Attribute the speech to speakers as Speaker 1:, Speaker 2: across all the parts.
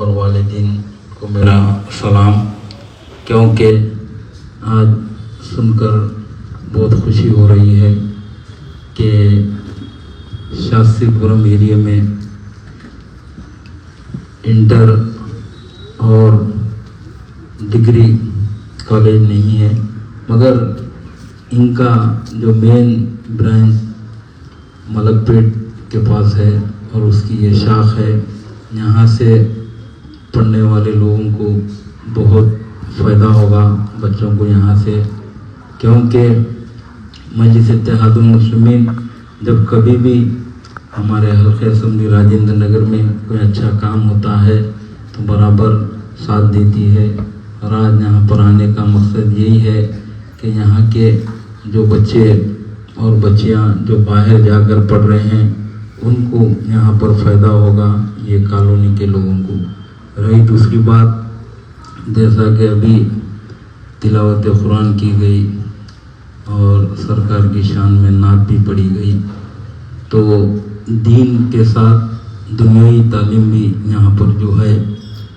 Speaker 1: اور والدین کو میرا سلام، کیونکہ آج سن کر بہت خوشی ہو رہی ہے کہ شاستری پورم ایریا میں انٹر اور ڈگری کالج نہیں ہے، مگر ان کا جو مین برانچ ملک پیٹ کے پاس ہے اور اس کی یہ شاخ ہے۔ یہاں سے پڑھنے والے لوگوں کو بہت فائدہ ہوگا، بچوں کو یہاں سے، کیونکہ مجلس اتحاد المسلمین جب کبھی بھی ہمارے حلقہ اسمبلی راجندر نگر میں کوئی اچھا کام ہوتا ہے تو برابر ساتھ دیتی ہے، اور آج یہاں پر آنے کا مقصد یہی ہے کہ یہاں کے جو بچے اور بچیاں جو باہر جا کر پڑھ رہے ہیں ان کو یہاں پر فائدہ ہوگا، یہ کالونی کے لوگوں کو۔ رہی دوسری بات، جیسا کہ ابھی تلاوت قرآن کی گئی اور سرکار کی شان میں نعت بھی پڑھی گئی، تو دین کے ساتھ دنیاوی تعلیم بھی یہاں پر جو ہے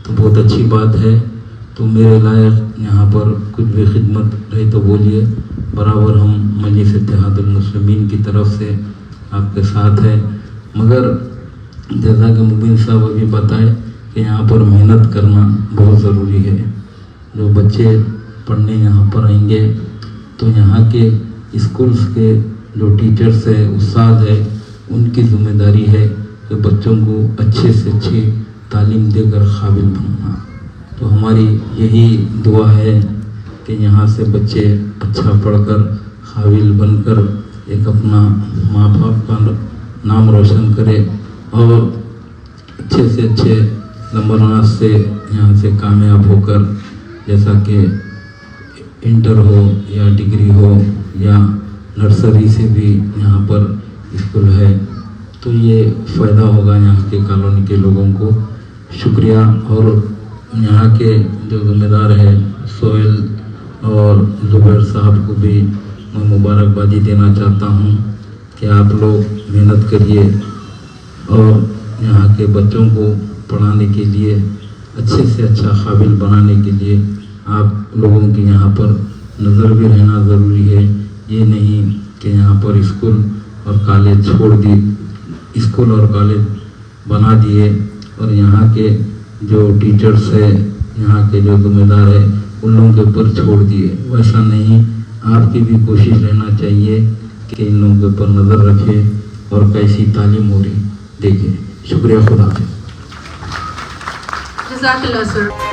Speaker 1: تو بہت اچھی بات ہے۔ تو میرے لائق یہاں پر کچھ بھی خدمت رہی تو بولیے، برابر ہم مجلس اتحاد المسلمین کی طرف سے آپ کے ساتھ ہے، مگر جیسا کہ مبین صاحب ابھی بتائے کہ یہاں پر محنت کرنا بہت ضروری ہے۔ جو بچے پڑھنے یہاں پر آئیں گے تو یہاں کے اسکولس کے جو ٹیچرس ہے، استاد ہے، ان کی ذمہ داری ہے کہ بچوں کو اچھے سے اچھی تعلیم دے کر قابل بنانا۔ تو ہماری یہی دعا ہے کہ یہاں سے بچے اچھا پڑھ کر قابل بن کر ایک اپنا ماں باپ کا نام روشن کرے اور اچھے سے اچھے نمبرات سے یہاں سے کامیاب ہو کر، جیسا کہ انٹر ہو یا ڈگری ہو یا نرسری سے بھی یہاں پر اسکول ہے، تو یہ فائدہ ہوگا یہاں کے کالونی کے لوگوں کو۔ شکریہ۔ اور یہاں کے جو ذمہ دار ہے سہیل اور زبیر صاحب کو بھی میں مبارکبادی دینا چاہتا ہوں کہ آپ لوگ محنت کریے اور یہاں کے بچوں کو پڑھانے کے لیے، اچھے سے اچھا قابل بنانے کے لیے آپ لوگوں کی یہاں پر نظر بھی رہنا ضروری ہے۔ یہ نہیں کہ یہاں پر اسکول اور کالج چھوڑ دی، اسکول اور کالج بنا دیے اور یہاں کے جو ٹیچرس ہے، یہاں کے جو ذمہ دار ہے، ان لوگوں کے اوپر چھوڑ دیے۔ ویسا نہیں، آپ کی بھی کوشش رہنا چاہیے کہ ان لوگوں کے اوپر نظر رکھے اور کیسی تعلیم ہو رہی دیکھیں۔ شکریہ، خدا حافظ۔
Speaker 2: جزاک اللہ سر۔